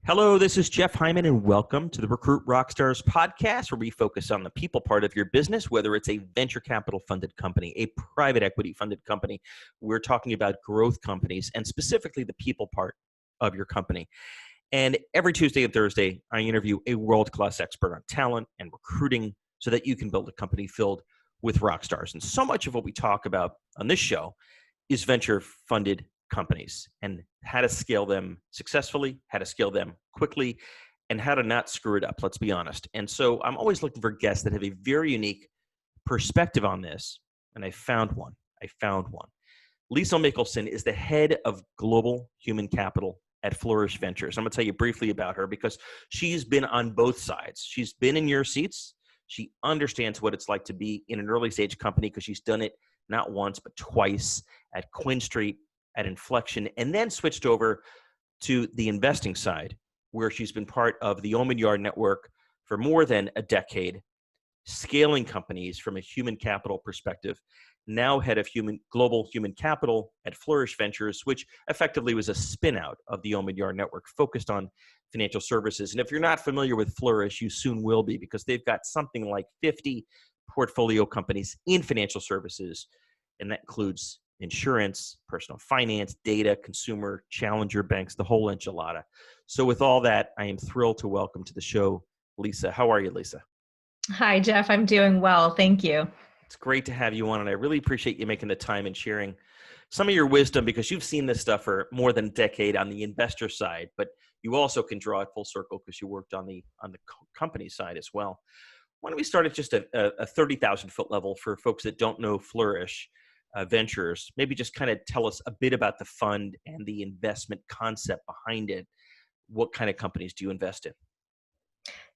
Hello, this is Jeff Hyman, and welcome to the Recruit Rockstars podcast, where we focus on the people part of your business, whether it's a venture capital funded company, a private equity funded company. We're talking about growth companies and specifically the people part of your company. And every Tuesday and Thursday, I interview a world-class expert on talent and recruiting so that you can build a company filled with rock stars. And so much of what we talk about on this show is venture funded companies and how to scale them successfully, how to scale them quickly, and how to not screw it up, let's be honest. And so I'm always looking for guests that have a very unique perspective on this, and I found one. Lisa Mikkelsen is the head of global human capital at Flourish Ventures. I'm going to tell you briefly about her because she's been on both sides. She's been in your seats. She understands what it's like to be in an early stage company because she's done it not once, but twice at Quinn Street, at Inflection, and then switched over to the investing side, where she's been part of the Omidyar Network for more than a decade, scaling companies from a human capital perspective, now head of global human capital at Flourish Ventures, which effectively was a spinout of the Omidyar Network focused on financial services. And if you're not familiar with Flourish, you soon will be, because they've got something like 50 portfolio companies in financial services, and that includes insurance, personal finance, data, consumer, challenger banks, the whole enchilada. So with all that, I am thrilled to welcome to the show, Lisa. How are you, Lisa? Hi, Jeff. I'm doing well. Thank you. It's great to have you on, and I really appreciate you making the time and sharing some of your wisdom, because you've seen this stuff for more than a decade on the investor side, but you also can draw it full circle because you worked on the company side as well. Why don't we start at just a 30,000 foot level for folks that don't know Flourish Ventures? Maybe just kind of tell us a bit about the fund and the investment concept behind it. What kind of companies do you invest in?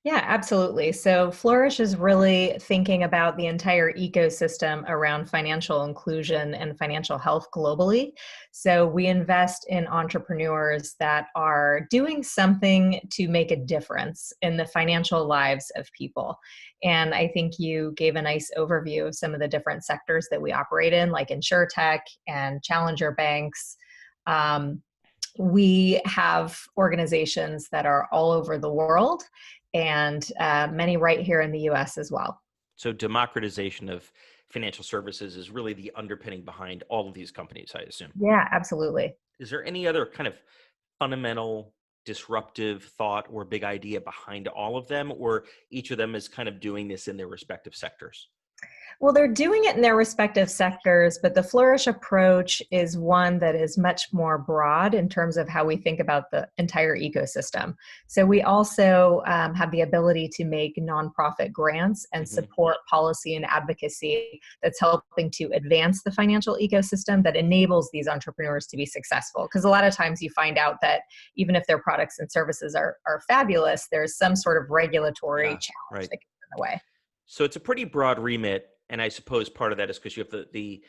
Yeah, absolutely. So Flourish is really thinking about the entire ecosystem around financial inclusion and financial health globally. So we invest in entrepreneurs that are doing something to make a difference in the financial lives of people. And I think you gave a nice overview of some of the different sectors that we operate in, like insuretech and challenger banks. We have organizations that are all over the world, and many right here in the US as well. So democratization of financial services is really the underpinning behind all of these companies, I assume. Yeah, absolutely. Is there any other kind of fundamental disruptive thought or big idea behind all of them, or each of them is kind of doing this in their respective sectors? Well, they're doing it in their respective sectors, but the Flourish approach is one that is much more broad in terms of how we think about the entire ecosystem. So we also have the ability to make nonprofit grants and support policy and advocacy that's helping to advance the financial ecosystem that enables these entrepreneurs to be successful. Because a lot of times you find out that even if their products and services are fabulous, there's some sort of regulatory challenge that gets in the way. So it's a pretty broad remit. And I suppose part of that is because you have the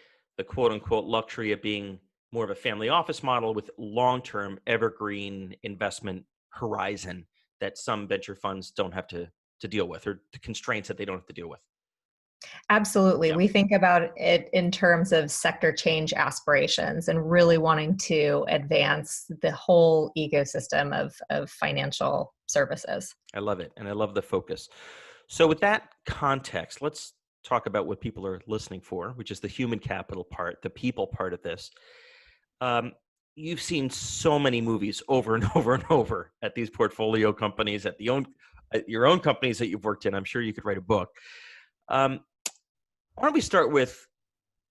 quote unquote luxury of being more of a family office model with long-term evergreen investment horizon that some venture funds don't have to deal with, or the constraints that they don't have to deal with. Absolutely. Yeah. We think about it in terms of sector change aspirations and really wanting to advance the whole ecosystem of financial services. I love it. And I love the focus. So with that context, let's talk about what people are listening for, which is the human capital part, the people part of this. You've seen so many movies over and over and over at these portfolio companies, at your own companies that you've worked in. I'm sure you could write a book. Why don't we start with,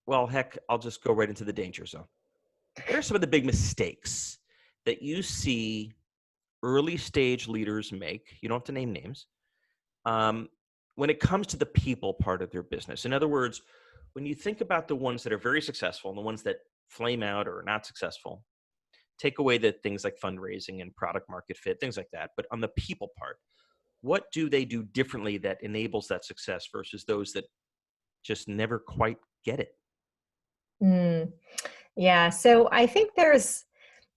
well, heck, I'll just go right into the danger zone. What are some of the big mistakes that you see early stage leaders make? You don't have to name names. When it comes to the people part of their business. In other words, when you think about the ones that are very successful and the ones that flame out or are not successful, take away the things like fundraising and product market fit, things like that. But on the people part, what do they do differently that enables that success versus those that just never quite get it? Yeah, so I think there's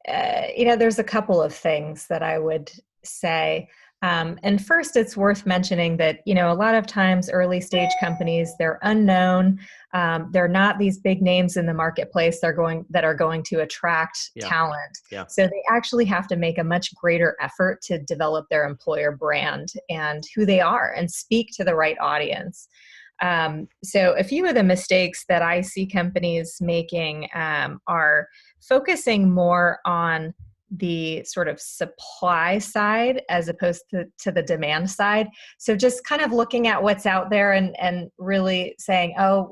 a couple of things that I would say. And first, it's worth mentioning that, a lot of times early stage companies, they're unknown. They're not these big names in the marketplace that are going to attract Yeah. talent. Yeah. So they actually have to make a much greater effort to develop their employer brand and who they are and speak to the right audience. So a few of the mistakes that I see companies making are focusing more on the sort of supply side as opposed to the demand side. So just kind of looking at what's out there and really saying, oh,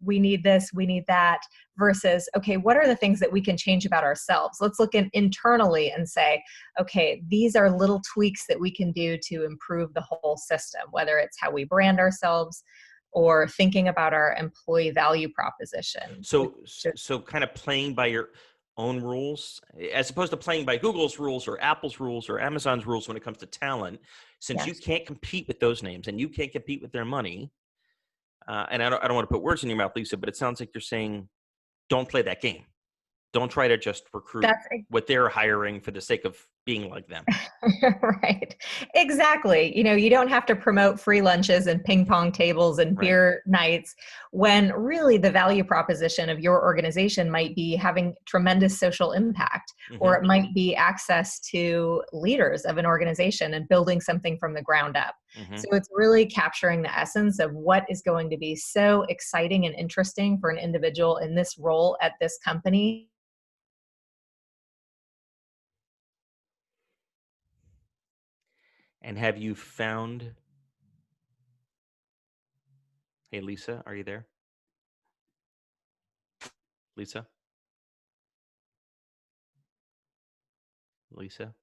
we need this, we need that, versus, okay, what are the things that we can change about ourselves? Let's look internally and say, okay, these are little tweaks that we can do to improve the whole system, whether it's how we brand ourselves or thinking about our employee value proposition. So kind of playing by your own rules, as opposed to playing by Google's rules or Apple's rules or Amazon's rules when it comes to talent, since you Yes. can't compete with those names and you can't compete with their money. And I don't want to put words in your mouth, Lisa, but it sounds like you're saying, don't play that game. Don't try to just recruit That's what they're hiring for the sake of being like them. right. Exactly. You don't have to promote free lunches and ping pong tables and Right. beer nights when really the value proposition of your organization might be having tremendous social impact, or it might be access to leaders of an organization and building something from the ground up. So it's really capturing the essence of what is going to be so exciting and interesting for an individual in this role at this company. And have you found, hey, Lisa, are you there? Lisa? Lisa?